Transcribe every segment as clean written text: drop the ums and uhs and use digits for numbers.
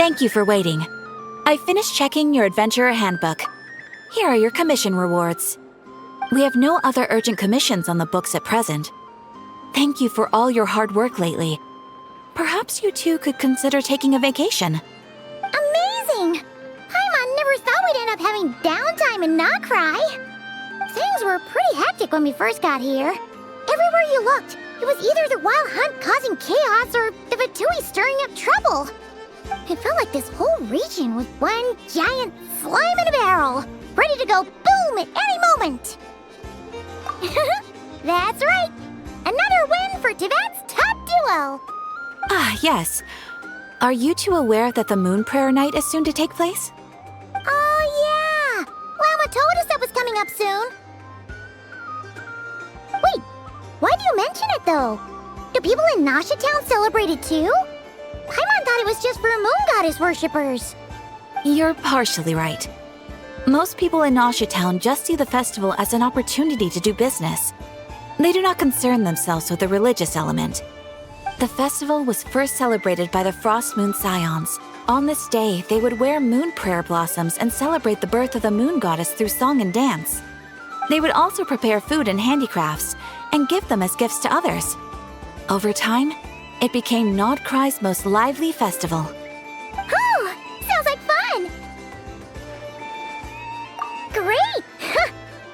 Thank you for waiting. I finished checking your adventurer handbook. Here are your commission rewards. We have no other urgent commissions on the books at present. Thank you for all your hard work lately. Perhaps you two could consider taking a vacation. Amazing! Paimon never thought we'd end up having downtime in Nod-Krai. Things were pretty hectic when we first got here. Everywhere you looked, it was either the Wild Hunt causing chaos or the Fatui stirring up trouble. It felt like this whole region was one giant slime in a barrel, ready to go boom at any moment. That's right! Another win for Tibet's top duo! Ah, yes. Are you two aware that the Moon Prayer Night is soon to take place? Oh, yeah! Mama told us that was coming up soon. Wait, why do you mention it, though? Do people in Nasha Town celebrate it, too? Paimon thought it was just for Moon Goddess worshippers. You're partially right. Most people in Nasha Town just see the festival as an opportunity to do business. They do not concern themselves with the religious element. The festival was first celebrated by the Frost Moon Scions. On this day, they would wear moon prayer blossoms and celebrate the birth of the moon goddess through song and dance. They would also prepare food and handicrafts and give them as gifts to others. Over time, it became Nod-Krai's most lively festival. Oh, sounds like fun! Great!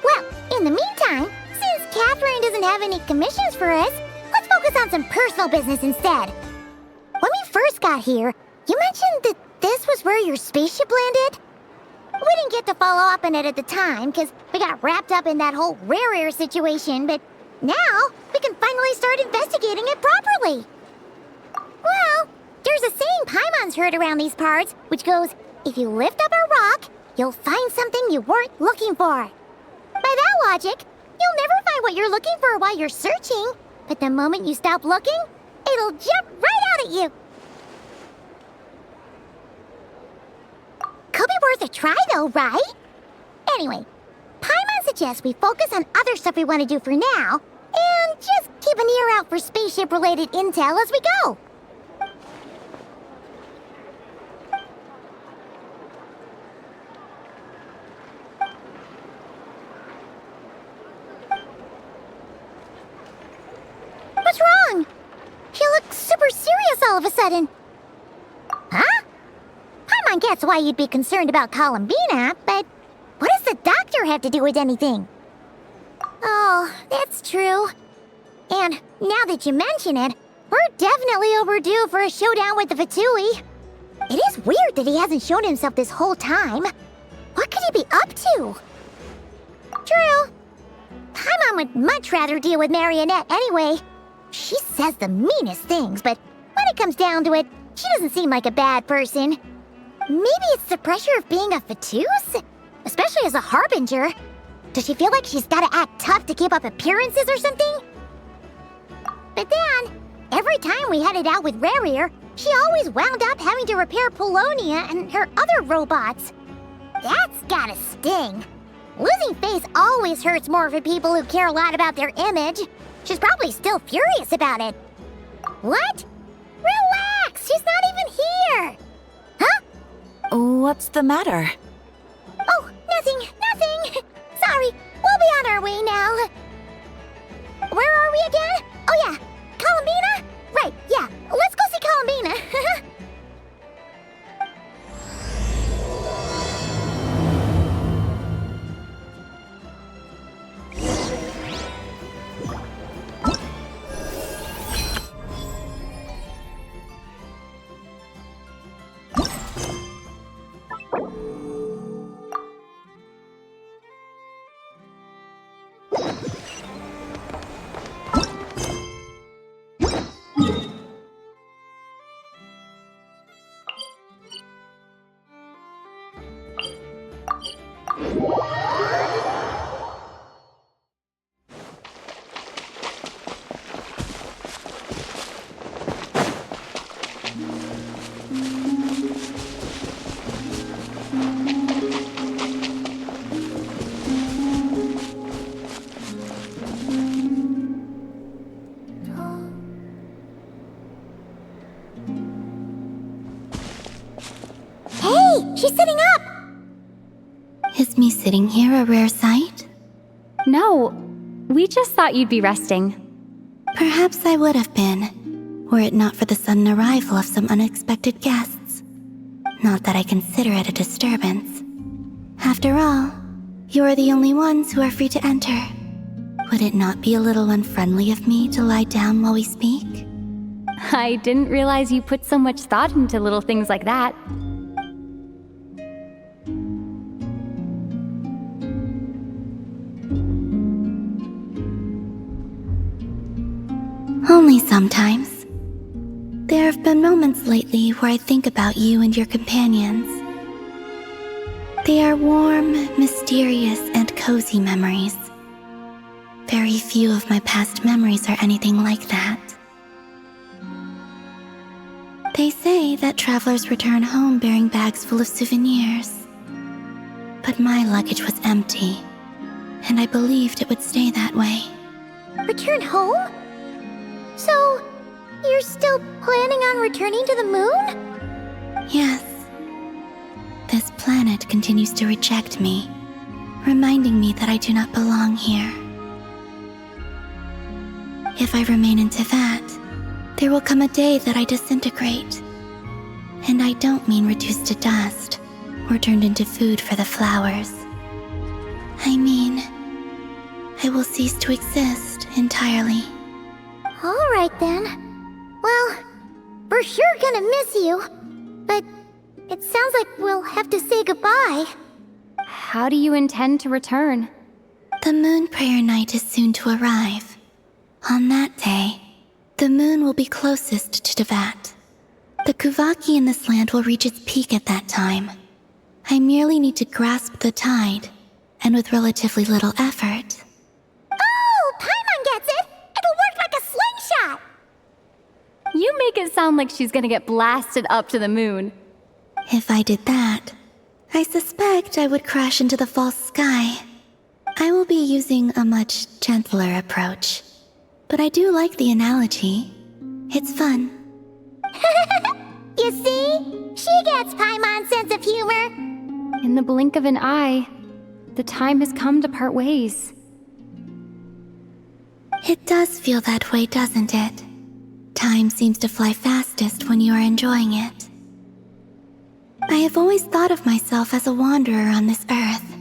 Well, in the meantime, since Katherine doesn't have any commissions for us, let's focus on some personal business instead. When we first got here, you mentioned that this was where your spaceship landed? We didn't get to follow up on it at the time, because we got wrapped up in that whole Rerir situation, but now we can finally start investigating it properly. Well, there's a saying Paimon's heard around these parts, which goes, if you lift up a rock, you'll find something you weren't looking for. By that logic, you'll never find what you're looking for while you're searching, but the moment you stop looking, it'll jump right out at you. Could be worth a try though, right? Anyway, Paimon suggests we focus on other stuff we want to do for now, and just keep an ear out for spaceship-related intel as we go. What's wrong? You look super serious all of a sudden. Huh? Paimon gets why you'd be concerned about Columbina, but what does the doctor have to do with anything? Oh, that's true. And now that you mention it, we're definitely overdue for a showdown with the Fatui. It is weird that he hasn't shown himself this whole time. What could he be up to? True. Paimon would much rather deal with Marionette anyway. She says the meanest things, but when it comes down to it, she doesn't seem like a bad person. Maybe it's the pressure of being a Fatus? Especially as a Harbinger. Does she feel like she's gotta act tough to keep up appearances or something? But then, every time we headed out with Rerir, she always wound up having to repair Polonia and her other robots. That's gotta sting. Losing face always hurts more for people who care a lot about their image. She's probably still furious about it. What? Relax, she's not even here. Huh? What's the matter? Oh, nothing. Sorry, we'll be on our way now. Where are we again? Oh yeah, Columbina? Right, yeah, let's go see Columbina. She's sitting up! Is me sitting here a rare sight? No, we just thought you'd be resting. Perhaps I would have been, were it not for the sudden arrival of some unexpected guests. Not that I consider it a disturbance. After all, you are the only ones who are free to enter. Would it not be a little unfriendly of me to lie down while we speak? I didn't realize you put so much thought into little things like that. Only sometimes. There have been moments lately where I think about you and your companions. They are warm, mysterious, and cozy memories. Very few of my past memories are anything like that. They say that travelers return home bearing bags full of souvenirs. But my luggage was empty, and I believed it would stay that way. Return home? So, you're still planning on returning to the moon? Yes. This planet continues to reject me, reminding me that I do not belong here. If I remain in Teyvat, there will come a day that I disintegrate. And I don't mean reduced to dust, or turned into food for the flowers. I mean, I will cease to exist entirely. Alright then. Well, we're sure gonna miss you. But it sounds like we'll have to say goodbye. How do you intend to return? The moon prayer night is soon to arrive. On that day, the moon will be closest to Teyvat. The Kuvaki in this land will reach its peak at that time. I merely need to grasp the tide, and with relatively little effort. Oh, Paimon gets it! It'll work like a slingshot! You make it sound like she's gonna get blasted up to the moon. If I did that, I suspect I would crash into the false sky. I will be using a much gentler approach. But I do like the analogy. It's fun. You see? She gets Paimon's sense of humor. In the blink of an eye, the time has come to part ways. It does feel that way, doesn't it? Time seems to fly fastest when you are enjoying it. I have always thought of myself as a wanderer on this earth,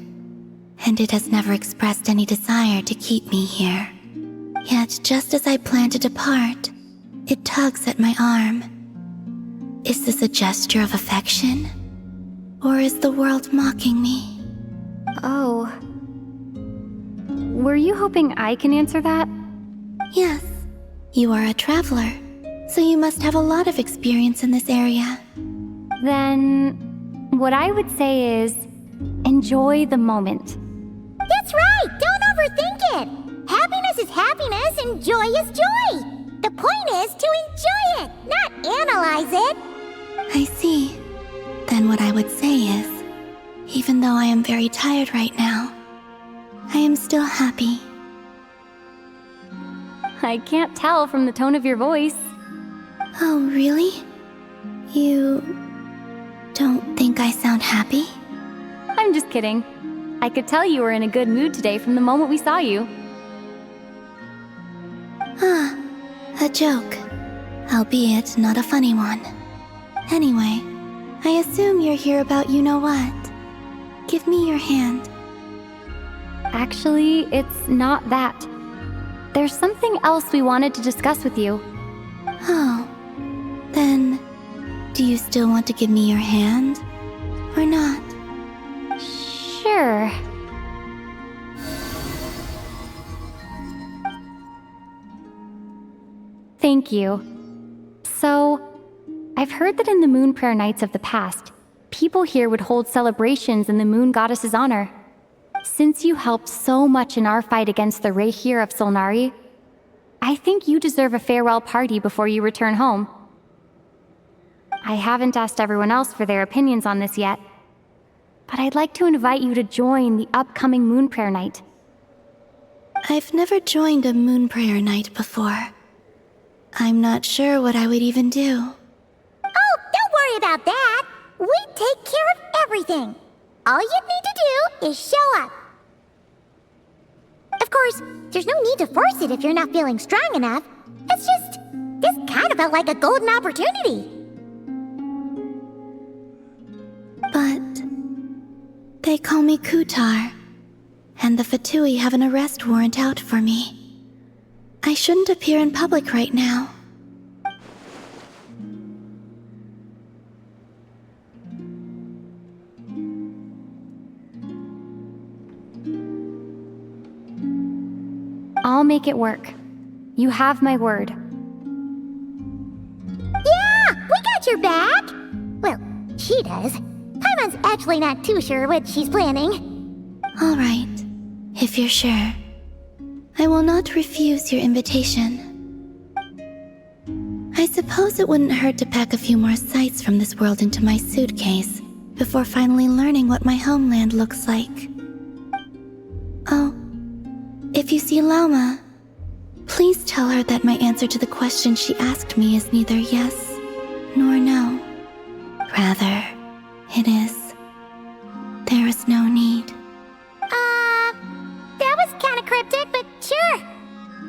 and it has never expressed any desire to keep me here. Yet, just as I plan to depart, it tugs at my arm. Is this a gesture of affection? Or is the world mocking me? Oh. Were you hoping I can answer that? Yes. You are a traveler, so you must have a lot of experience in this area. Then, what I would say is, enjoy the moment. That's right! Don't overthink it! Happiness is happiness and joy is joy! The point is to enjoy it, not analyze it! I see. Then what I would say is, even though I am very tired right now, I am still happy. I can't tell from the tone of your voice. Oh, really? You don't think I sound happy? I'm just kidding. I could tell you were in a good mood today from the moment we saw you. Ah, a joke. Albeit not a funny one. Anyway, I assume you're here about you-know-what. Give me your hand. Actually, it's not that. There's something else we wanted to discuss with you. Oh, then, do you still want to give me your hand? Or not? Sure. Thank you. So, I've heard that in the moon prayer nights of the past, people here would hold celebrations in the moon goddess's honor. Since you helped so much in our fight against the Rerir of Solnari, I think you deserve a farewell party before you return home. I haven't asked everyone else for their opinions on this yet, but I'd like to invite you to join the upcoming moon prayer night. I've never joined a moon prayer night before. I'm not sure what I would even do. Oh, don't worry about that! We take care of everything. All you need to do is show up. Of course, there's no need to force it if you're not feeling strong enough. It's just, this kind of felt like a golden opportunity. But they call me Kutar, and the Fatui have an arrest warrant out for me. I shouldn't appear in public right now. I'll make it work. You have my word. Yeah, we got your back. Well, she does. Paimon's actually not too sure what she's planning. All right, if you're sure. I will not refuse your invitation. I suppose it wouldn't hurt to pack a few more sights from this world into my suitcase before finally learning what my homeland looks like. Oh, if you see Lauma, please tell her that my answer to the question she asked me is neither yes nor no. Rather, it is, there is no need. That was kinda cryptic, but sure.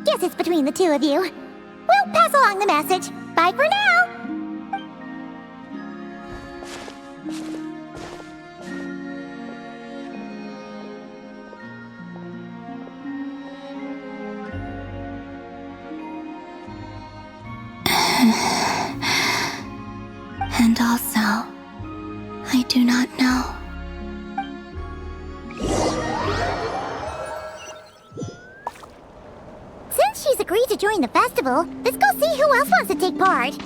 Guess it's between the two of you. We'll pass along the message. Bye for now. And also, I do not know. Since she's agreed to join the festival, let's go see who else wants to take part.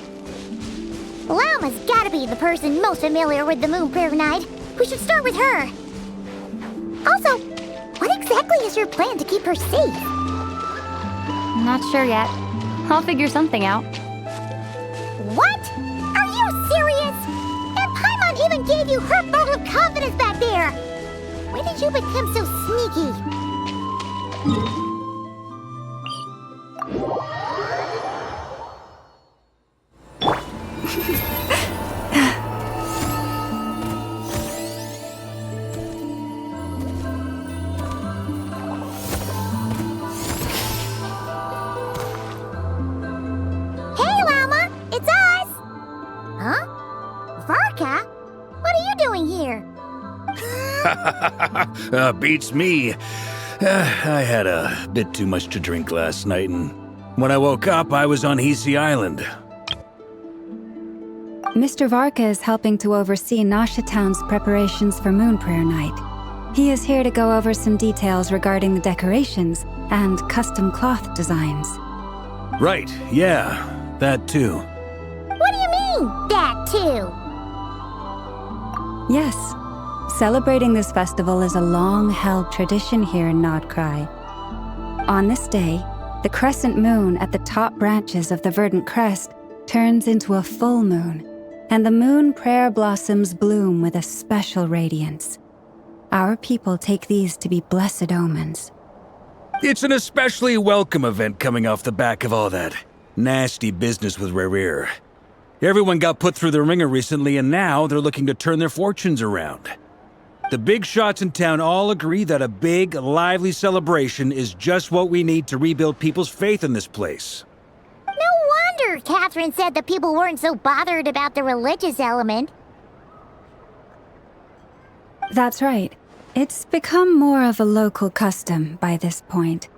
Lauma's gotta be the person most familiar with the Moon Prayer Night. We should start with her. Also, what exactly is your plan to keep her safe? Not sure yet. I'll figure something out. What? Are you serious? And Paimon even gave you her vote of confidence back there. When did you become so sneaky? Hey, Llama! It's us! Huh? Varka? What are you doing here? Beats me. I had a bit too much to drink last night, and when I woke up, I was on Hiisi Island. Mr. Varka is helping to oversee Nasha Town's preparations for Moon Prayer Night. He is here to go over some details regarding the decorations and custom cloth designs. Right, yeah, that too. What do you mean, that too? Yes, celebrating this festival is a long-held tradition here in Nod-Krai. On this day, the crescent moon at the top branches of the verdant crest turns into a full moon, and the moon prayer blossoms bloom with a special radiance. Our people take these to be blessed omens. It's an especially welcome event coming off the back of all that nasty business with Rerir. Everyone got put through the ringer recently, and now they're looking to turn their fortunes around. The big shots in town all agree that a big, lively celebration is just what we need to rebuild people's faith in this place. No wonder Katherine said that people weren't so bothered about the religious element. That's right. It's become more of a local custom by this point.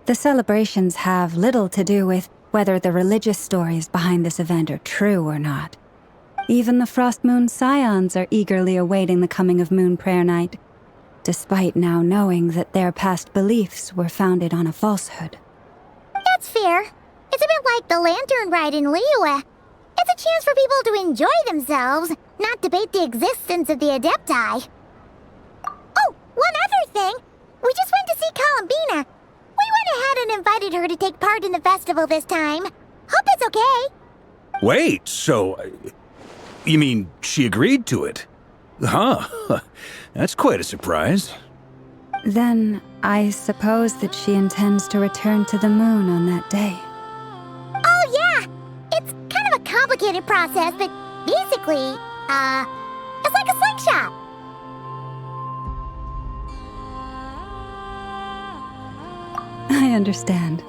The celebrations have little to do with whether the religious stories behind this event are true or not. Even the Frost Moon Scions are eagerly awaiting the coming of Moon Prayer Night, despite now knowing that their past beliefs were founded on a falsehood. That's fair. It's a bit like the lantern ride in Liyue. It's a chance for people to enjoy themselves, not debate the existence of the Adepti. Oh, one other thing. We just went to see Columbina. We went ahead and invited her to take part in the festival this time. Hope it's okay. Wait, so... you mean she agreed to it? Huh. That's quite a surprise. Then, I suppose that she intends to return to the moon on that day. Oh, yeah. It's kind of a complicated process, but basically, It's like a slingshot. I understand.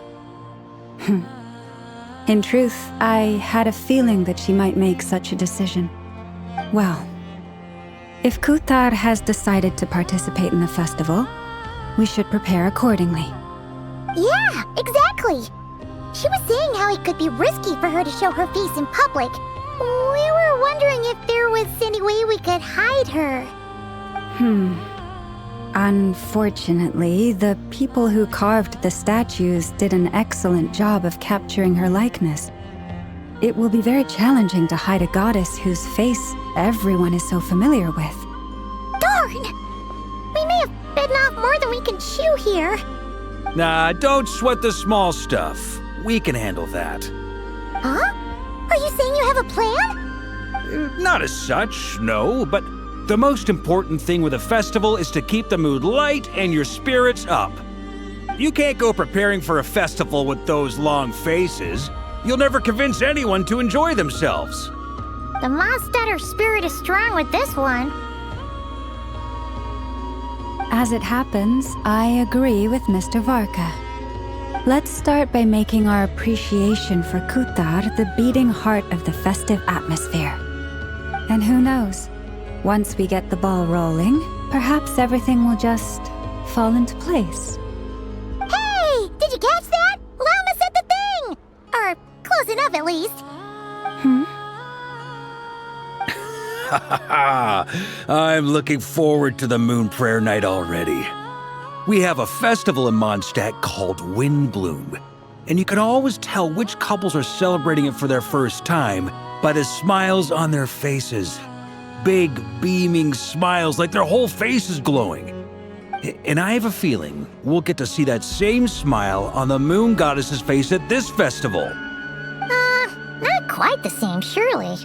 In truth, I had a feeling that she might make such a decision. Well, if Kuthar has decided to participate in the festival, we should prepare accordingly. Yeah, exactly. She was saying how it could be risky for her to show her face in public. We were wondering if there was any way we could hide her. Unfortunately, the people who carved the statues did an excellent job of capturing her likeness. It will be very challenging to hide a goddess whose face everyone is so familiar with. Darn! We may have bitten off more than we can chew here. Nah, don't sweat the small stuff. We can handle that. Huh? Are you saying you have a plan? Not as such, no, but the most important thing with a festival is to keep the mood light and your spirits up. You can't go preparing for a festival with those long faces. You'll never convince anyone to enjoy themselves. The Monstetter spirit is strong with this one. As it happens, I agree with Mr. Varka. Let's start by making our appreciation for Kuthar the beating heart of the festive atmosphere. And who knows? Once we get the ball rolling, perhaps everything will just fall into place. Hey! Did you catch that? Llama said the thing! Or close enough at least. I'm looking forward to the Moon Prayer Night already. We have a festival in Mondstadt called Windbloom, and you can always tell which couples are celebrating it for their first time by the smiles on their faces. Big, beaming smiles like their whole face is glowing. And I have a feeling we'll get to see that same smile on the Moon Goddess's face at this festival. Not quite the same, surely.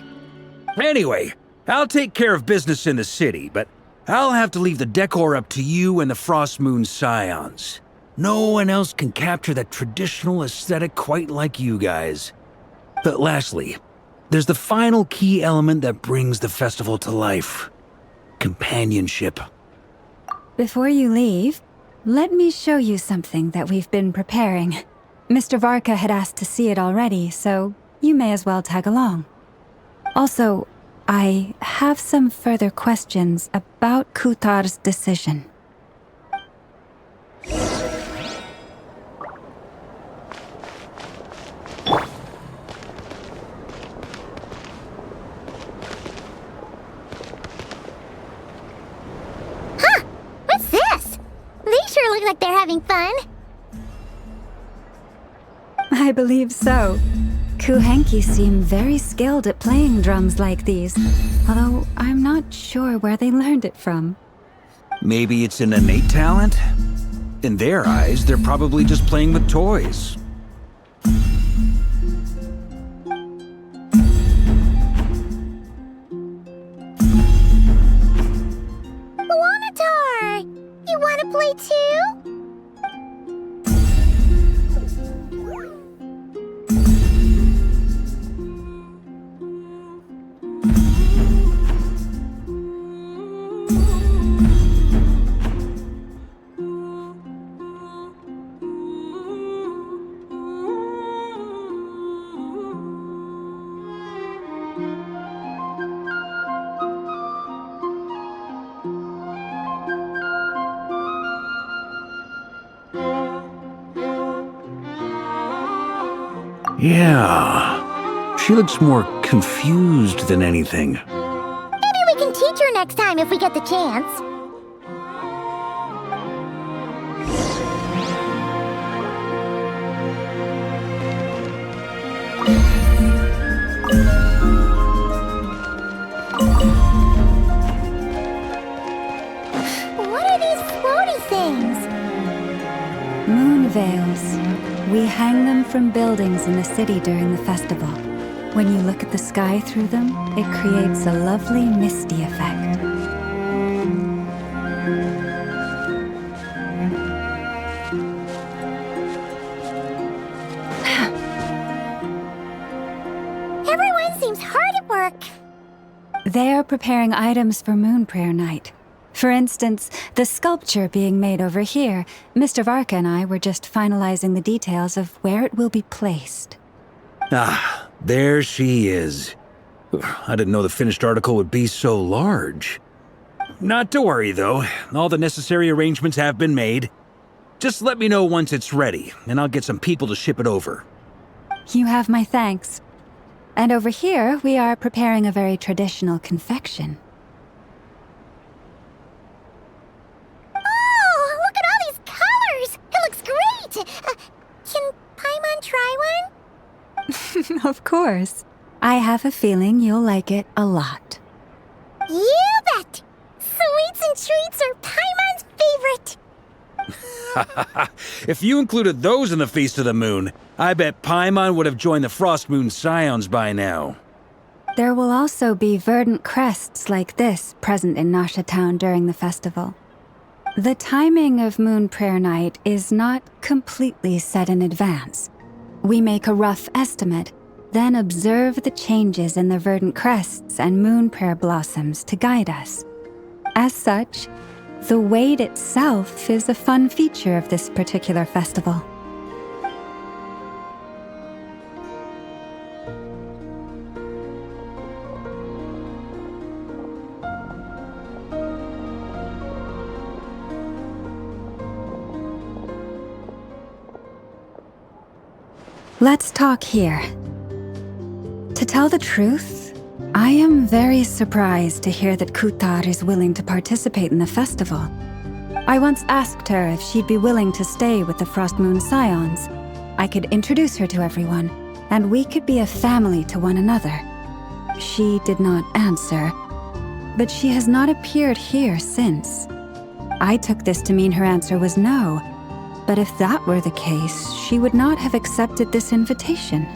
Anyway, I'll take care of business in the city, but I'll have to leave the decor up to you and the Frost Moon Scions. No one else can capture that traditional aesthetic quite like you guys. But lastly, there's the final key element that brings the festival to life. Companionship. Before you leave, let me show you something that we've been preparing. Mr. Varka had asked to see it already, so you may as well tag along. Also, I have some further questions about Kuthar's decision. Huh! What's this? They sure look like they're having fun. I believe so. Kuhenki seem very skilled at playing drums like these, although I'm not sure where they learned it from. Maybe it's an innate talent? In their eyes, they're probably just playing with toys. Wanatar! You want to play too? Yeah, she looks more confused than anything. Maybe we can teach her next time if we get the chance. What are these floaty things? Moon veils. We hang them from buildings in the city during the festival. When you look at the sky through them, it creates a lovely misty effect. Everyone seems hard at work. They're preparing items for Moon Prayer Night. For instance, the sculpture being made over here, Mr. Varka and I were just finalizing the details of where it will be placed. Ah, there she is. I didn't know the finished article would be so large. Not to worry, though. All the necessary arrangements have been made. Just let me know once it's ready, and I'll get some people to ship it over. You have my thanks. And over here, we are preparing a very traditional confection. Oh, look at all these colors! It looks great! Can Paimon try one? Of course. I have a feeling you'll like it a lot. You bet! Sweets and treats are Paimon's favorite! If you included those in the Feast of the Moon, I bet Paimon would have joined the Frost Moon Scions by now. There will also be verdant crests like this present in Nasha Town during the festival. The timing of Moon Prayer Night is not completely set in advance. We make a rough estimate, then observe the changes in the verdant crests and moon prayer blossoms to guide us. As such, the wait itself is a fun feature of this particular festival. Let's talk here. To tell the truth, I am very surprised to hear that Kutar is willing to participate in the festival. I once asked her if she'd be willing to stay with the Frost Moon Scions. I could introduce her to everyone, and we could be a family to one another. She did not answer, but she has not appeared here since. I took this to mean her answer was no, but if that were the case, she would not have accepted this invitation.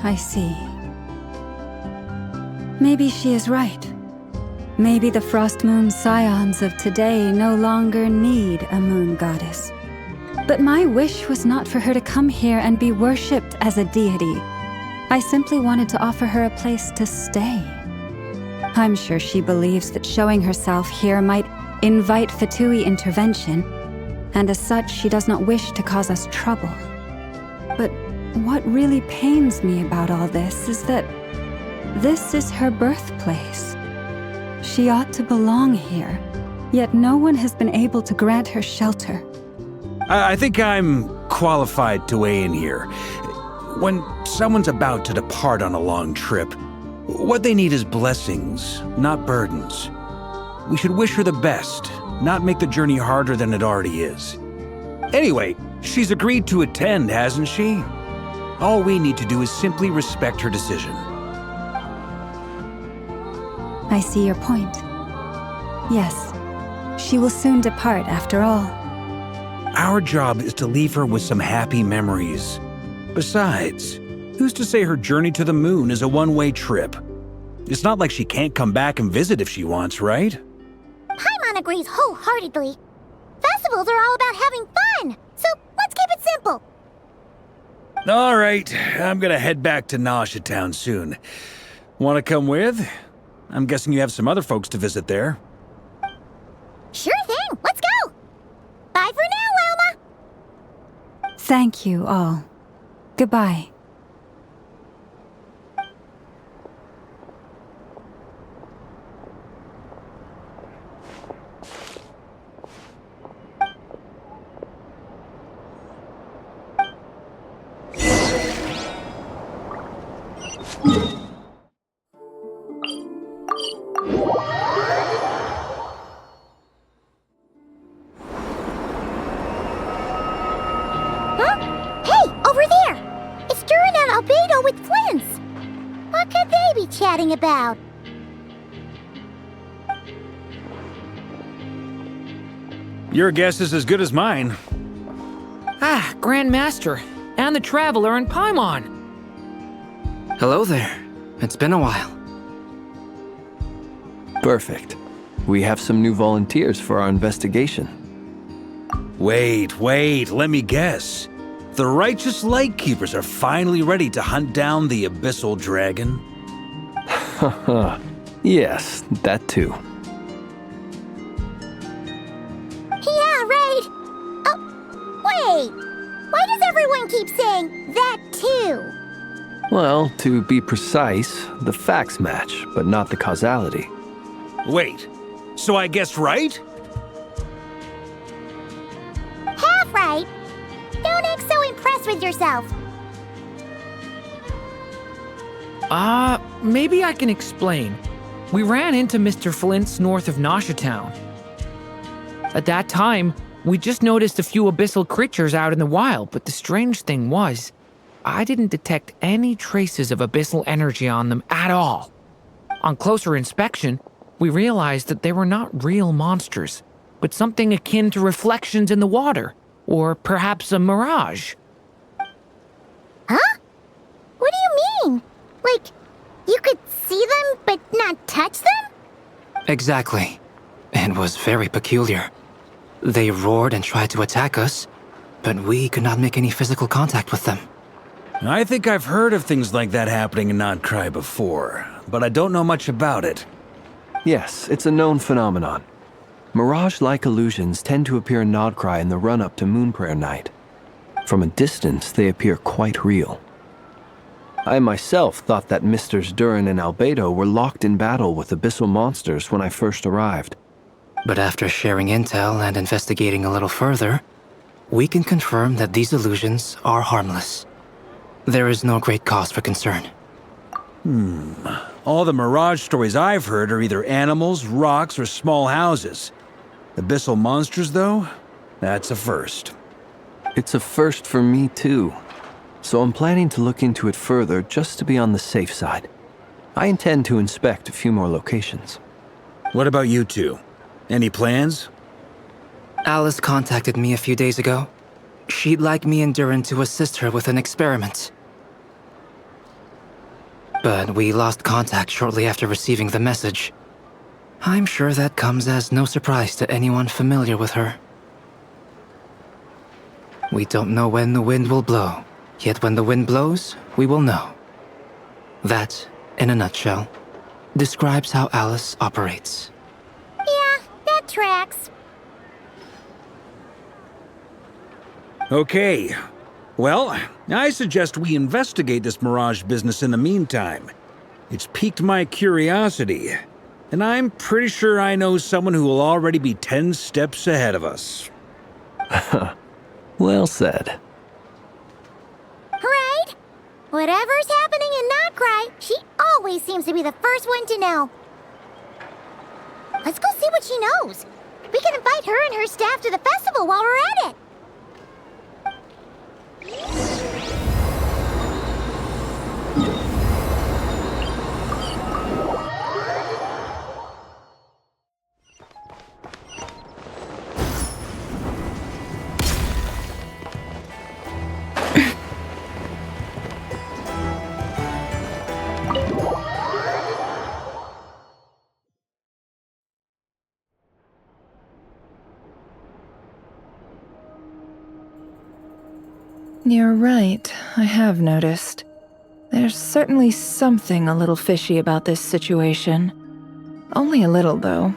I see. Maybe she is right. Maybe the Frost Moon Scions of today no longer need a moon goddess. But my wish was not for her to come here and be worshipped as a deity. I simply wanted to offer her a place to stay. I'm sure she believes that showing herself here might invite Fatui intervention, and as such she does not wish to cause us trouble. But what really pains me about all this is that this is her birthplace. She ought to belong here, yet no one has been able to grant her shelter. I think I'm qualified to weigh in here. When someone's about to depart on a long trip, what they need is blessings, not burdens. We should wish her the best, not make the journey harder than it already is. Anyway, she's agreed to attend, hasn't she? All we need to do is simply respect her decision. I see your point. Yes, she will soon depart after all. Our job is to leave her with some happy memories. Besides, who's to say her journey to the moon is a one-way trip? It's not like she can't come back and visit if she wants, right? Paimon agrees wholeheartedly. Festivals are all about having fun, so let's keep it simple. All right, I'm gonna head back to Nasha Town soon. Want to come with? I'm guessing you have some other folks to visit there. Sure thing, let's go! Bye for now, Wilma! Thank you all. Goodbye. Albedo with Flints! What could they be chatting about? Your guess is as good as mine. Ah, Grand Master, and the Traveler and Paimon. Hello there. It's been a while. Perfect. We have some new volunteers for our investigation. Wait, let me guess. The righteous Lightkeepers are finally ready to hunt down the Abyssal Dragon. Haha. Yes, that too. Yeah, right. Oh, wait. Why does everyone keep saying that too? Well, to be precise, the facts match, but not the causality. Wait, so I guessed right? Half right. Don't act so impressed with yourself. Maybe I can explain. We ran into Mr. Flint's north of Nosha Town. At that time, we just noticed a few abyssal creatures out in the wild, but the strange thing was, I didn't detect any traces of abyssal energy on them at all. On closer inspection, we realized that they were not real monsters, but something akin to reflections in the water, or perhaps a mirage. Huh? What do you mean? Like, you could see them but not touch them? Exactly. It was very peculiar. They roared and tried to attack us, but we could not make any physical contact with them. I think I've heard of things like that happening in Nod-Krai before, but I don't know much about it. Yes, it's a known phenomenon. Mirage-like illusions tend to appear in Nod-Krai in the run-up to Moonprayer Night. From a distance, they appear quite real. I myself thought that Misters Durin and Albedo were locked in battle with abyssal monsters when I first arrived. But after sharing intel and investigating a little further, we can confirm that these illusions are harmless. There is no great cause for concern. All the Mirage stories I've heard are either animals, rocks, or small houses. Abyssal monsters, though? That's a first. It's a first for me, too. So I'm planning to look into it further just to be on the safe side. I intend to inspect a few more locations. What about you two? Any plans? Alice contacted me a few days ago. She'd like me and Durin to assist her with an experiment. But we lost contact shortly after receiving the message. I'm sure that comes as no surprise to anyone familiar with her. We don't know when the wind will blow, yet when the wind blows, we will know. That, in a nutshell, describes how Alice operates. Yeah, that tracks. Okay. Well, I suggest we investigate this Mirage business in the meantime. It's piqued my curiosity, and I'm pretty sure I know someone who will already be 10 steps ahead of us. Well said. Right? Whatever's happening in Nod-Krai, she always seems to be the first one to know. Let's go see what she knows. We can invite her and her staff to the festival while we're at it. You're right, I have noticed. There's certainly something a little fishy about this situation. Only a little, though.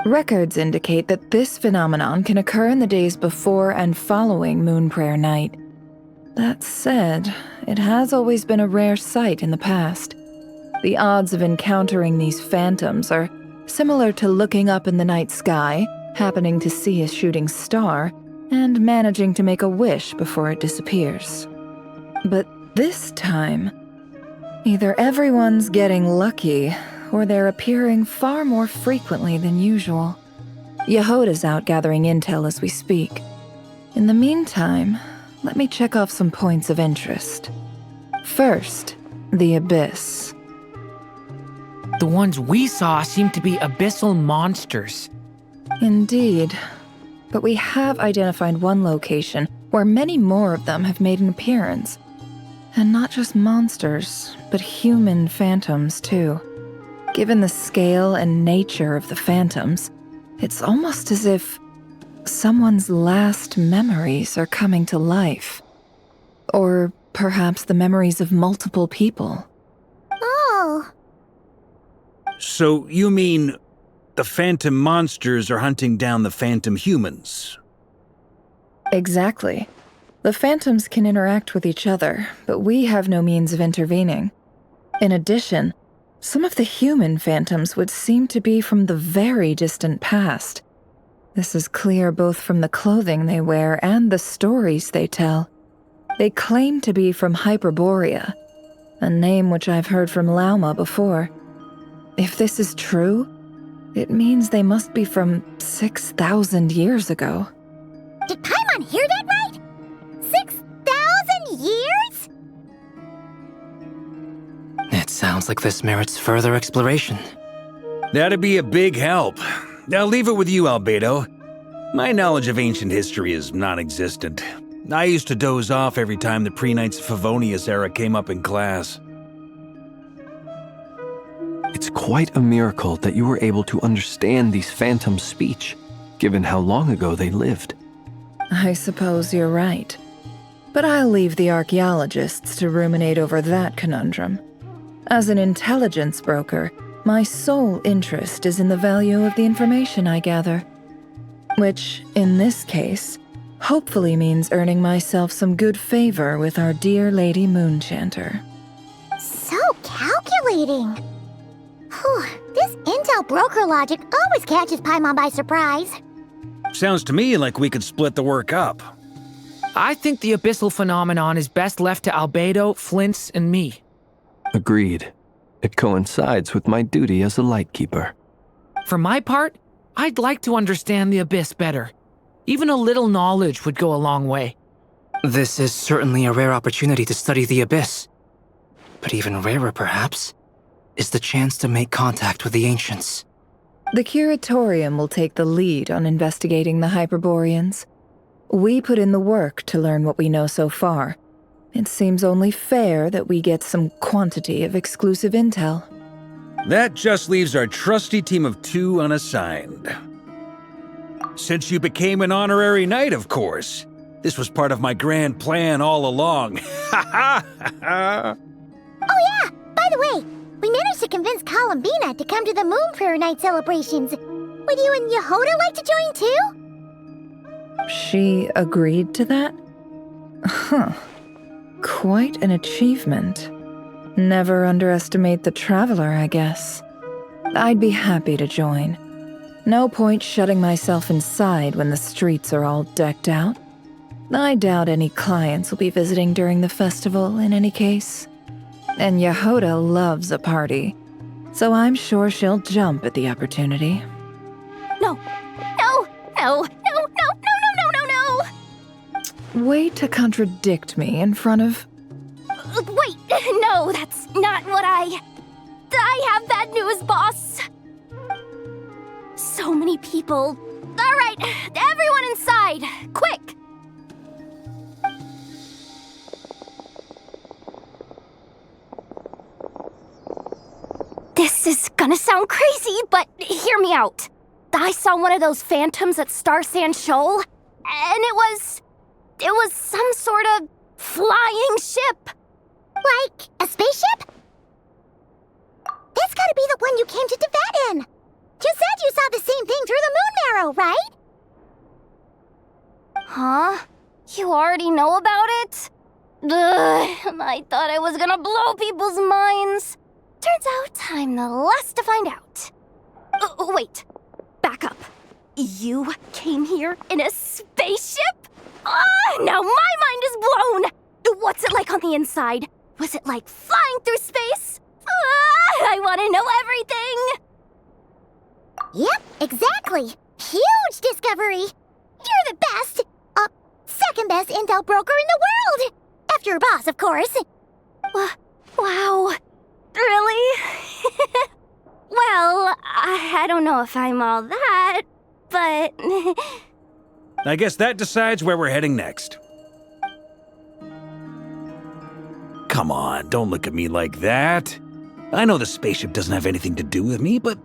Records indicate that this phenomenon can occur in the days before and following Moonprayer Night. That said, it has always been a rare sight in the past. The odds of encountering these phantoms are similar to looking up in the night sky, happening to see a shooting star, and managing to make a wish before it disappears. But this time, either everyone's getting lucky, or they're appearing far more frequently than usual. Jahoda's out gathering intel as we speak. In the meantime, let me check off some points of interest. First, the Abyss. The ones we saw seem to be abyssal monsters. Indeed. But we have identified one location where many more of them have made an appearance. And not just monsters, but human phantoms, too. Given the scale and nature of the phantoms, it's almost as if someone's last memories are coming to life. Or perhaps the memories of multiple people. Oh. So you mean the phantom monsters are hunting down the phantom humans? Exactly. The phantoms can interact with each other, but we have no means of intervening. In addition, some of the human phantoms would seem to be from the very distant past. This is clear both from the clothing they wear and the stories they tell. They claim to be from Hyperborea, a name which I've heard from Lauma before. If this is true, it means they must be from 6,000 years ago. Did Paimon hear that right? 6,000 years? It sounds like this merits further exploration. That'd be a big help. I'll leave it with you, Albedo. My knowledge of ancient history is non-existent. I used to doze off every time the pre-Knights of Favonius era came up in class. It's quite a miracle that you were able to understand these phantoms' speech, given how long ago they lived. I suppose you're right. But I'll leave the archaeologists to ruminate over that conundrum. As an intelligence broker, my sole interest is in the value of the information I gather. Which, in this case, hopefully means earning myself some good favor with our dear Lady Moonchanter. So calculating. Whew, this intel broker logic always catches Paimon by surprise. Sounds to me like we could split the work up. I think the abyssal phenomenon is best left to Albedo, Flints, and me. Agreed. It coincides with my duty as a lightkeeper. For my part, I'd like to understand the abyss better. Even a little knowledge would go a long way. This is certainly a rare opportunity to study the abyss. But even rarer, perhaps, is the chance to make contact with the ancients. The Curatorium will take the lead on investigating the Hyperboreans. We put in the work to learn what we know so far. It seems only fair that we get some quantity of exclusive intel. That just leaves our trusty team of 2 unassigned. Since you became an honorary knight, of course. This was part of my grand plan all along. Ha ha ha! Oh yeah, by the way, we managed to convince Columbina to come to the Moon Prayer Night celebrations. Would you and Jahoda like to join too? She agreed to that? Huh. Quite an achievement. Never underestimate the traveler, I guess. I'd be happy to join. No point shutting myself inside when the streets are all decked out. I doubt any clients will be visiting during the festival in any case. And Jahoda loves a party, so I'm sure she'll jump at the opportunity. No, no, no, no, no, no, no, no, no, no! Way to contradict me in front of... Wait, no, that's not what I have bad news, boss. So many people. All right, everyone inside, quick! This is gonna sound crazy, but hear me out. I saw one of those phantoms at Star Sand Shoal, and it was some sort of flying ship. Like a spaceship? That's gotta be the one you came to Tibet in. You said you saw the same thing through the moon marrow, right? Huh? You already know about it? Ugh, I thought I was gonna blow people's minds. Turns out I'm the last to find out. Wait, back up. You came here in a spaceship? Now my mind is blown! What's it like on the inside? Was it like flying through space? I want to know everything! Yep, exactly. Huge discovery. You're the best, second best intel broker in the world. After your boss, of course. Wow. Really? Well, I don't know if I'm all that, but... I guess that decides where we're heading next. Come on, don't look at me like that. I know the spaceship doesn't have anything to do with me, but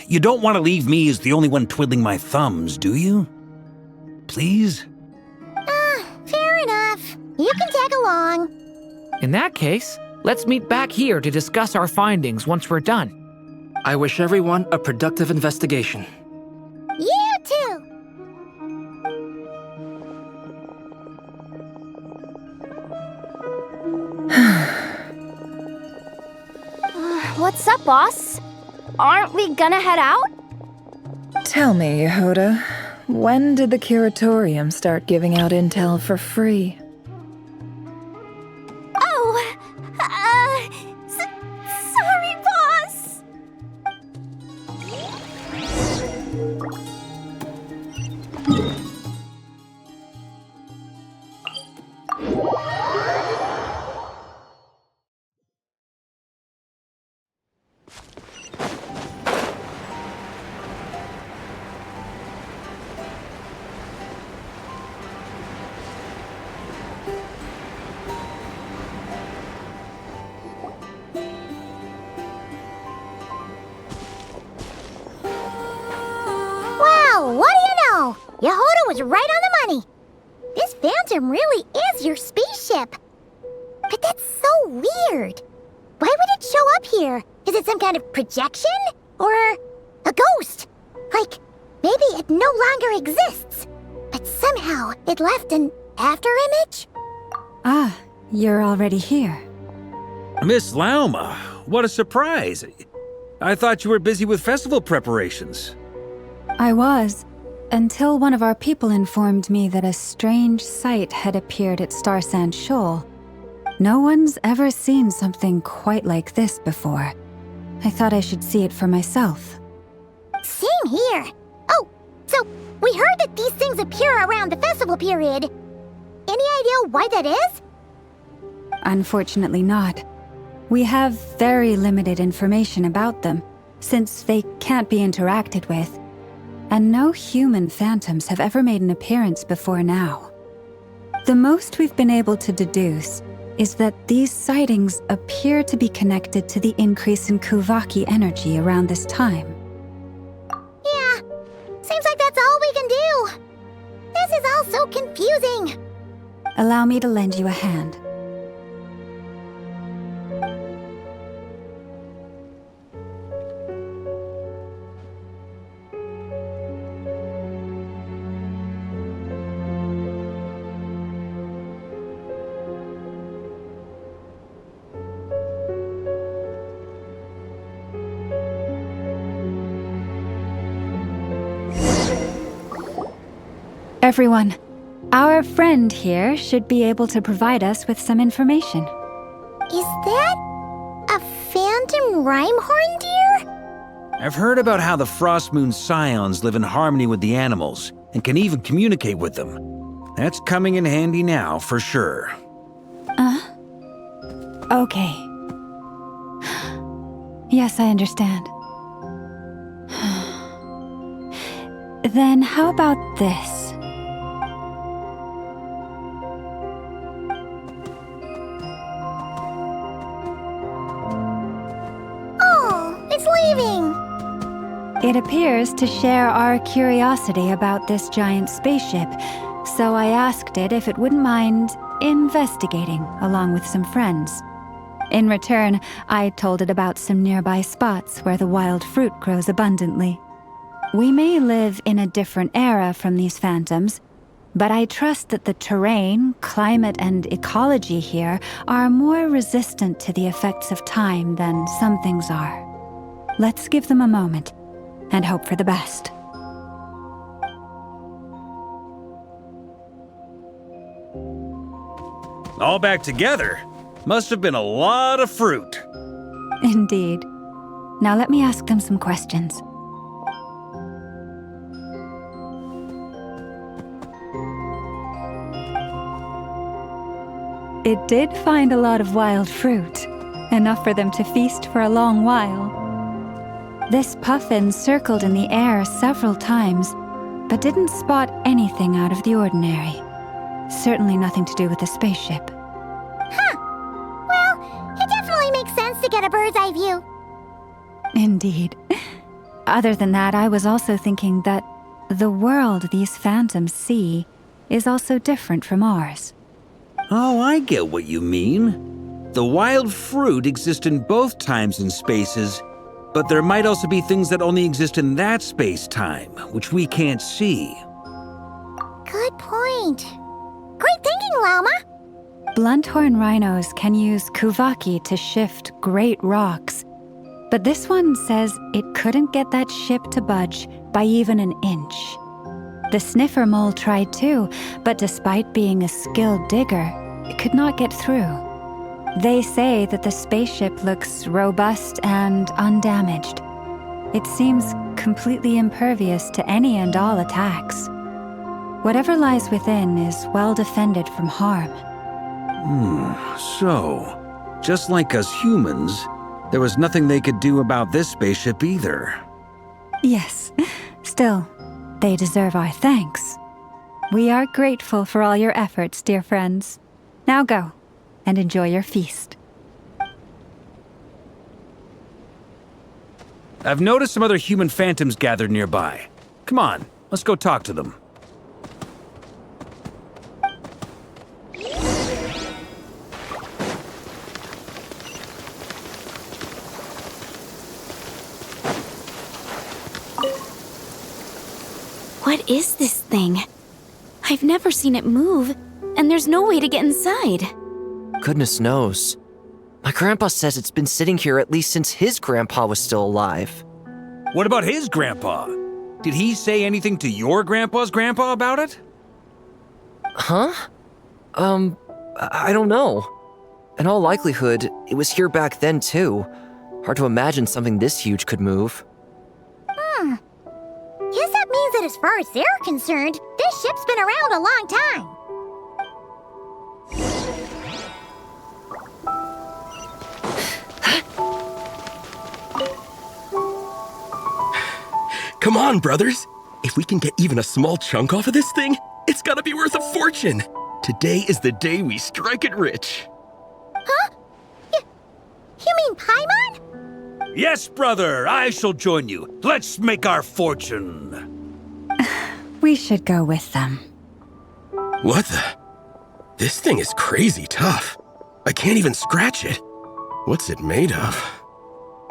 you don't want to leave me as the only one twiddling my thumbs, do you? Please? Fair enough. You can tag along. In that case, let's meet back here to discuss our findings once we're done. I wish everyone a productive investigation. You too! What's up, boss? Aren't we gonna head out? Tell me, Jahoda, when did the curatorium start giving out intel for free? Oh, sorry, boss! Wow, what do you know? Jahoda was right on the money. This phantom really is your spaceship. But that's so weird. Why would it show up here? Is it some kind of projection? Or a ghost? Like, maybe it no longer exists, but somehow it left an afterimage? Ah, you're already here. Miss Lauma, what a surprise. I thought you were busy with festival preparations. I was, until one of our people informed me that a strange sight had appeared at Starsand Shoal. No one's ever seen something quite like this before. I thought I should see it for myself. Same here. Oh, so we heard that these things appear around the festival period. Any idea why that is? Unfortunately not. We have very limited information about them, since they can't be interacted with. And no human phantoms have ever made an appearance before now. The most we've been able to deduce is that these sightings appear to be connected to the increase in Kuvaki energy around this time. Yeah, seems like that's all we can do. This is all so confusing. Allow me to lend you a hand. Everyone, our friend here should be able to provide us with some information. Is that a phantom rhymehorn deer? I've heard about how the Frostmoon Scions live in harmony with the animals and can even communicate with them. That's coming in handy now, for sure. Okay. Yes, I understand. Then how about this? Oh, it's leaving. It appears to share our curiosity about this giant spaceship, so I asked it if it wouldn't mind investigating along with some friends. In return, I told it about some nearby spots where the wild fruit grows abundantly. We may live in a different era from these phantoms, but I trust that the terrain, climate, and ecology here are more resistant to the effects of time than some things are. Let's give them a moment and hope for the best. All back together? Must have been a lot of fruit. Indeed. Now let me ask them some questions. It did find a lot of wild fruit, enough for them to feast for a long while. This puffin circled in the air several times, but didn't spot anything out of the ordinary. Certainly nothing to do with the spaceship. Huh. Well, it definitely makes sense to get a bird's eye view. Indeed. Other than that, I was also thinking that the world these phantoms see is also different from ours. Oh, I get what you mean. The wild fruit exists in both times and spaces, but there might also be things that only exist in that space-time, which we can't see. Good point. Great thinking, Llama. Blunthorn rhinos can use kuvaki to shift great rocks, but this one says it couldn't get that ship to budge by even an inch. The sniffer mole tried too, but despite being a skilled digger, it could not get through. They say that the spaceship looks robust and undamaged. It seems completely impervious to any and all attacks. Whatever lies within is well defended from harm. So, just like us humans, there was nothing they could do about this spaceship either. Yes, still, they deserve our thanks. We are grateful for all your efforts, dear friends. Now go, and enjoy your feast. I've noticed some other human phantoms gathered nearby. Come on, let's go talk to them. What is this thing? I've never seen it move, and there's no way to get inside. Goodness knows. My grandpa says it's been sitting here at least since his grandpa was still alive. What about his grandpa? Did he say anything to your grandpa's grandpa about it? Huh? I don't know. In all likelihood, it was here back then too. Hard to imagine something this huge could move. Guess that means that as far as they're concerned, this ship's been around a long time. Come on, brothers. If we can get even a small chunk off of this thing, it's gotta be worth a fortune. Today is the day we strike it rich. Huh? You mean Paimon? Yes, brother, I shall join you. Let's make our fortune. We should go with them. What the? This thing is crazy tough. I can't even scratch it. What's it made of?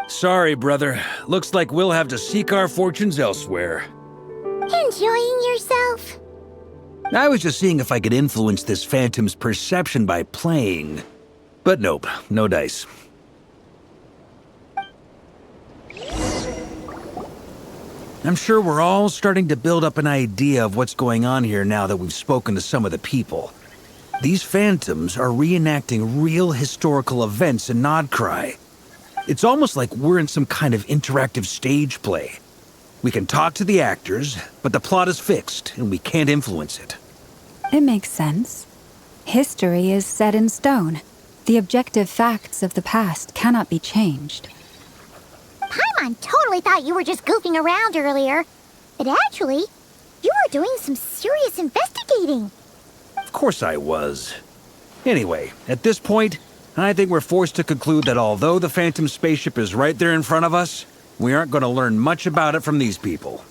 Sorry, brother. Looks like we'll have to seek our fortunes elsewhere. Enjoying yourself? I was just seeing if I could influence this phantom's perception by playing. But nope, no dice. I'm sure we're all starting to build up an idea of what's going on here now that we've spoken to some of the people. These phantoms are reenacting real historical events in Nod-Krai. It's almost like we're in some kind of interactive stage play. We can talk to the actors, but the plot is fixed, and we can't influence it. It makes sense. History is set in stone. The objective facts of the past cannot be changed. Paimon totally thought you were just goofing around earlier. But actually, you were doing some serious investigating. Of course I was. Anyway, at this point, I think we're forced to conclude that although the Phantom spaceship is right there in front of us, we aren't going to learn much about it from these people.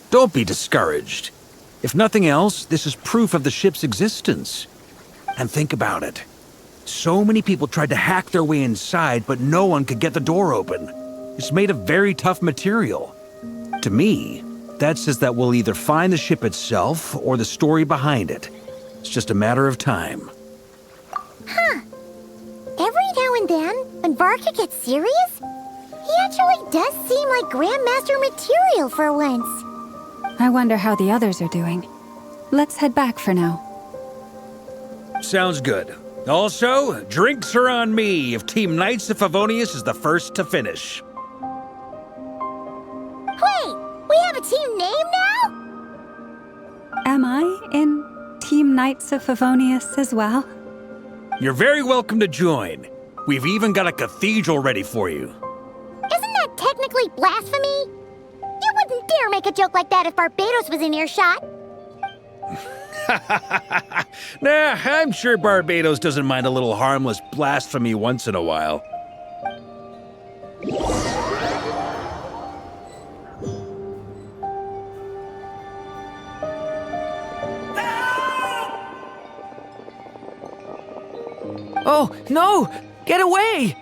Don't be discouraged. If nothing else, this is proof of the ship's existence. And think about it. So many people tried to hack their way inside, but no one could get the door open. It's made of very tough material. To me, that says that we'll either find the ship itself or the story behind it. It's just a matter of time. Huh. Every now and then, when Varka gets serious, he actually does seem like Grandmaster material for once. I wonder how the others are doing. Let's head back for now. Sounds good. Also, drinks are on me if Team Knights of Favonius is the first to finish. Wait, we have a team name now? Am I in Team Knights of Favonius as well? You're very welcome to join. We've even got a cathedral ready for you. Isn't that technically complete blasphemy? You wouldn't dare make a joke like that if Barbados was in earshot. Nah, I'm sure Barbados doesn't mind a little harmless blasphemy once in a while. Oh, no! Get away!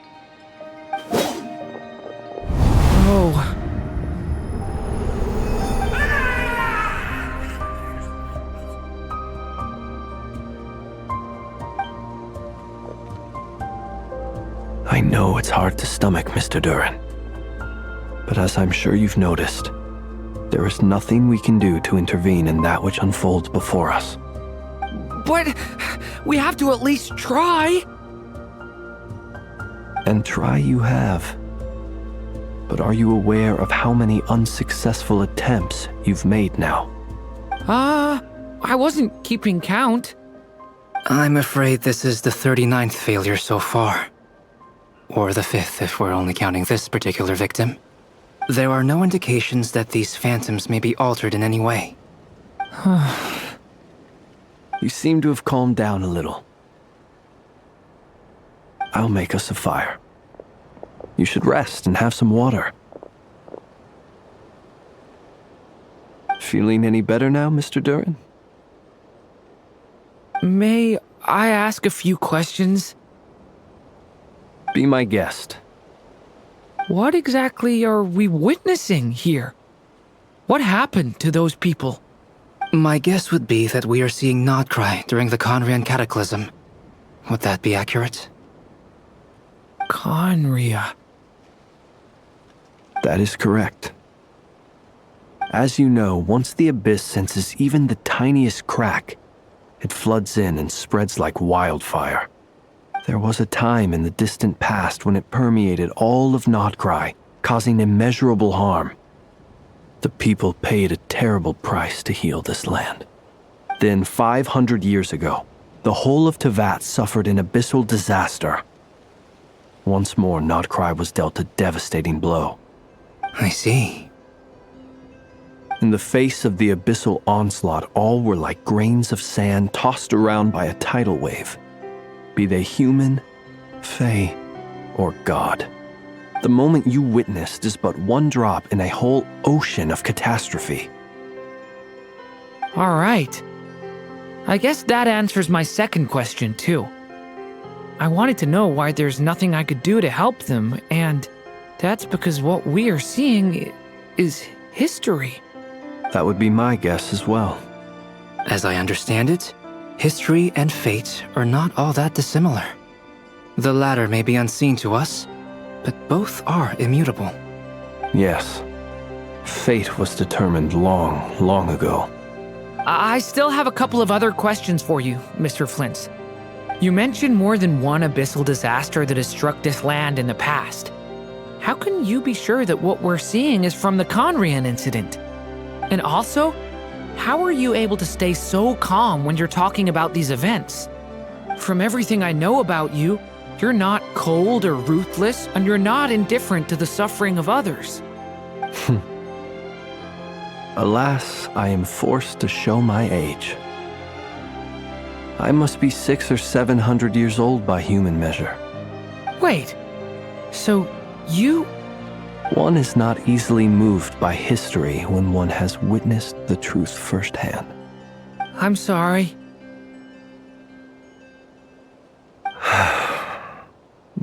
Oh. I know it's hard to stomach, Mr. Durin. But as I'm sure you've noticed, there is nothing we can do to intervene in that which unfolds before us. But we have to at least try. And try you have. But are you aware of how many unsuccessful attempts you've made now? I wasn't keeping count. I'm afraid this is the 39th failure so far. Or the 5th if we're only counting this particular victim. There are no indications that these phantoms may be altered in any way. You seem to have calmed down a little. I'll make us a fire. You should rest and have some water. Feeling any better now, Mr. Durin? May I ask a few questions? Be my guest. What exactly are we witnessing here? What happened to those people? My guess would be that we are seeing Nod-Krai during the Conrian Cataclysm. Would that be accurate? Conria. That is correct. As you know, once the Abyss senses even the tiniest crack, it floods in and spreads like wildfire. There was a time in the distant past when it permeated all of Nod-Krai, causing immeasurable harm. The people paid a terrible price to heal this land. Then, 500 years ago, the whole of Teyvat suffered an abyssal disaster. Once more, Nod-Krai was dealt a devastating blow. I see. In the face of the abyssal onslaught, all were like grains of sand tossed around by a tidal wave. Be they human, fae, or god. The moment you witnessed is but one drop in a whole ocean of catastrophe. All right. I guess that answers my second question, too. I wanted to know why there's nothing I could do to help them, and that's because what we are seeing is history. That would be my guess as well. As I understand it, history and fate are not all that dissimilar. The latter may be unseen to us, but both are immutable. Yes. Fate was determined long, long ago. I still have a couple of other questions for you, Mr. Flint. You mentioned more than one abyssal disaster that has struck this land in the past. How can you be sure that what we're seeing is from the Conrian incident? And also, how are you able to stay so calm when you're talking about these events? From everything I know about you, you're not cold or ruthless, and you're not indifferent to the suffering of others. Alas, I am forced to show my age. I must be 600 or 700 years old by human measure. Wait, so you... One is not easily moved by history when one has witnessed the truth firsthand. I'm sorry.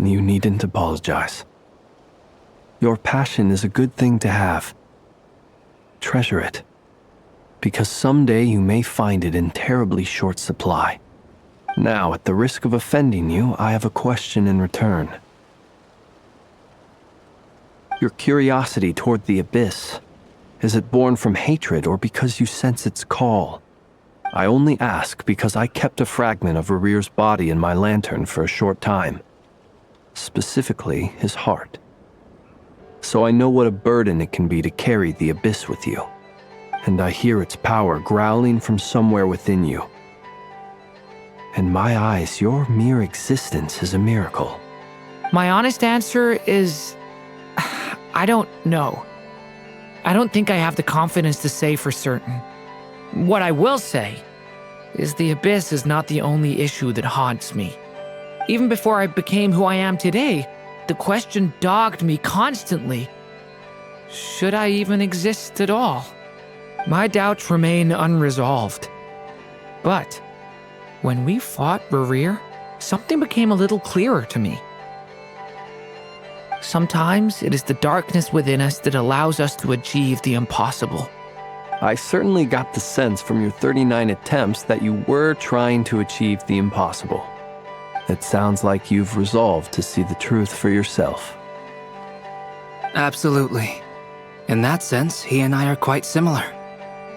You needn't apologize. Your passion is a good thing to have. Treasure it, because someday you may find it in terribly short supply. Now, at the risk of offending you, I have a question in return. Your curiosity toward the Abyss, is it born from hatred or because you sense its call? I only ask because I kept a fragment of Rerir's body in my lantern for a short time. Specifically, his heart. So I know what a burden it can be to carry the Abyss with you. And I hear its power growling from somewhere within you. In my eyes, your mere existence is a miracle. My honest answer is... I don't know. I don't think I have the confidence to say for certain. What I will say is the Abyss is not the only issue that haunts me. Even before I became who I am today, the question dogged me constantly. Should I even exist at all? My doubts remain unresolved. But when we fought Rerir, something became a little clearer to me. Sometimes it is the darkness within us that allows us to achieve the impossible. I certainly got the sense from your 39 attempts that you were trying to achieve the impossible. It sounds like you've resolved to see the truth for yourself. Absolutely. In that sense, he and I are quite similar.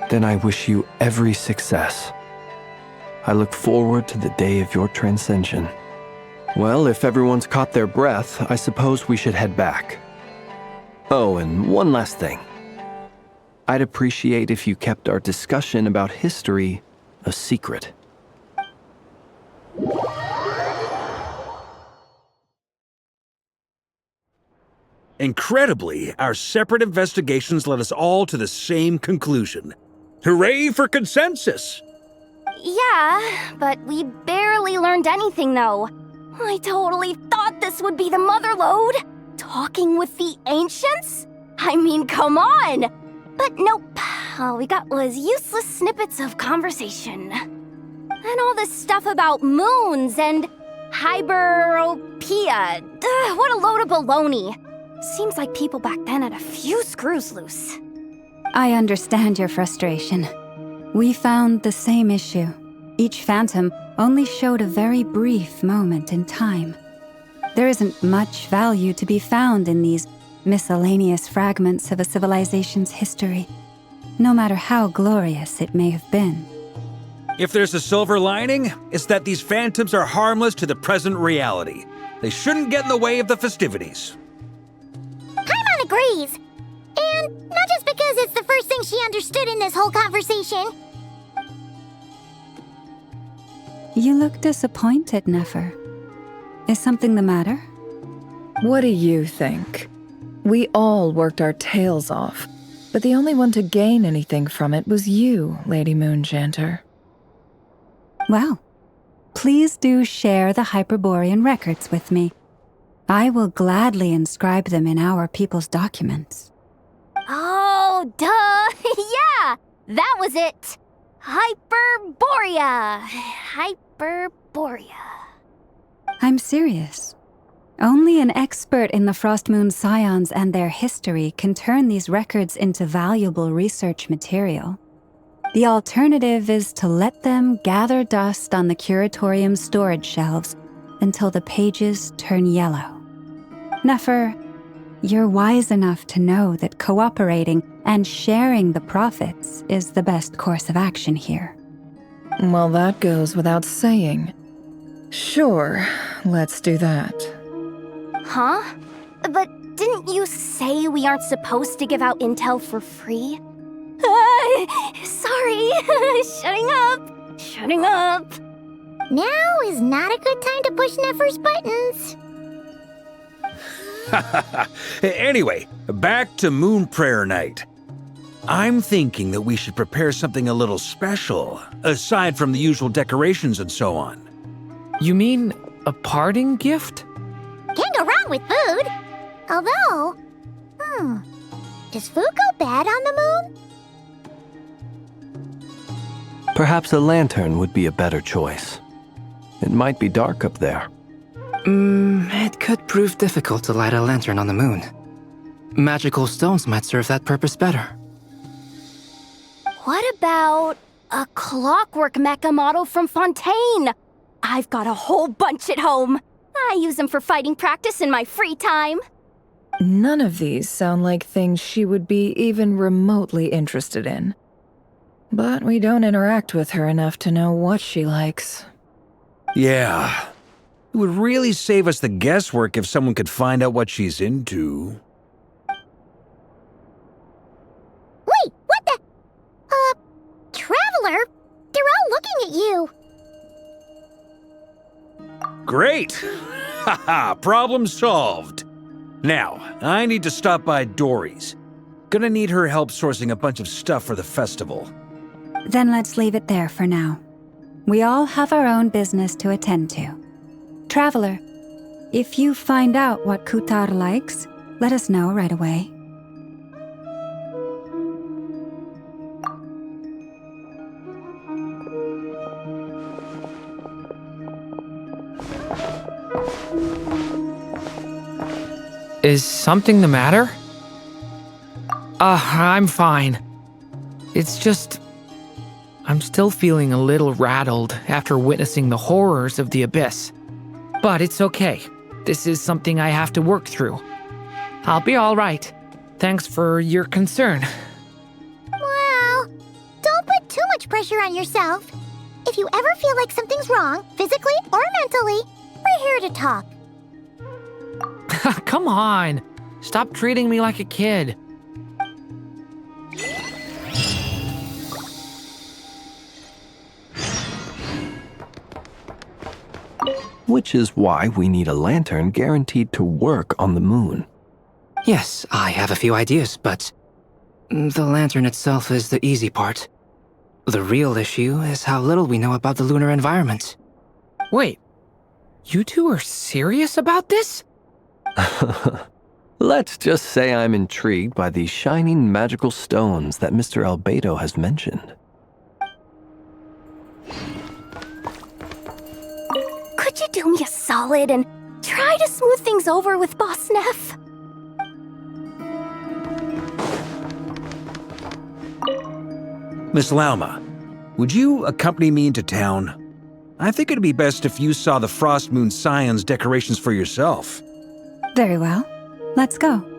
Then I wish you every success. I look forward to the day of your transcension. Well, if everyone's caught their breath, I suppose we should head back. Oh, and one last thing. I'd appreciate if you kept our discussion about history a secret. Incredibly, our separate investigations led us all to the same conclusion. Hooray for consensus! Yeah, but we barely learned anything, though. I totally thought this would be the mother lode. Talking with the ancients? I mean, come on! But nope, all we got was useless snippets of conversation. And all this stuff about moons and hyperopia. What a load of baloney. Seems like people back then had a few screws loose. I understand your frustration. We found the same issue. Each phantom only showed a very brief moment in time. There isn't much value to be found in these miscellaneous fragments of a civilization's history, no matter how glorious it may have been. If there's a silver lining, it's that these phantoms are harmless to the present reality. They shouldn't get in the way of the festivities. Paimon agrees. And not just because it's the first thing she understood in this whole conversation. You look disappointed, Nefer. Is something the matter? What do you think? We all worked our tails off, but the only one to gain anything from it was you, Lady Moonjanter. Well, please do share the Hyperborean records with me. I will gladly inscribe them in our people's documents. Oh, duh! Yeah! That was it! Hyperborea! Hyperborea. I'm serious. Only an expert in the Frostmoon Scions and their history can turn these records into valuable research material. The alternative is to let them gather dust on the Curatorium's storage shelves until the pages turn yellow. Nefer, you're wise enough to know that cooperating and sharing the profits is the best course of action here. Well, that goes without saying. Sure, let's do that. Huh? But didn't you say we aren't supposed to give out intel for free? Sorry. Shutting up. Now is not a good time to push Nefer's buttons. Anyway, back to Moon Prayer Night. I'm thinking that we should prepare something a little special, aside from the usual decorations and so on. You mean a parting gift? Can't go wrong with food. Although, does food go bad on the moon? Perhaps a lantern would be a better choice. It might be dark up there. It could prove difficult to light a lantern on the moon. Magical stones might serve that purpose better. What about a clockwork mecha model from Fontaine? I've got a whole bunch at home. I use them for fighting practice in my free time. None of these sound like things she would be even remotely interested in. But we don't interact with her enough to know what she likes. Yeah. It would really save us the guesswork if someone could find out what she's into. Wait, what the? Traveler? They're all looking at you. Great! Haha, problem solved. Now, I need to stop by Dory's. Gonna need her help sourcing a bunch of stuff for the festival. Then let's leave it there for now. We all have our own business to attend to. Traveler, if you find out what Kutar likes, let us know right away. Is something the matter? I'm fine. It's just... I'm still feeling a little rattled after witnessing the horrors of the Abyss. But it's okay. This is something I have to work through. I'll be all right. Thanks for your concern. Well, don't put too much pressure on yourself. If you ever feel like something's wrong, physically or mentally, we're here to talk. Come on. Stop treating me like a kid. Which is why we need a lantern guaranteed to work on the moon. Yes, I have a few ideas, but the lantern itself is the easy part. The real issue is how little we know about the lunar environment. Wait, you two are serious about this? Let's just say I'm intrigued by these shining magical stones that Mr. Albedo has mentioned. Could you do me a solid and try to smooth things over with Boss Neff? Miss Lauma, would you accompany me into town? I think it'd be best if you saw the Frost Moon Scion's decorations for yourself. Very well. Let's go.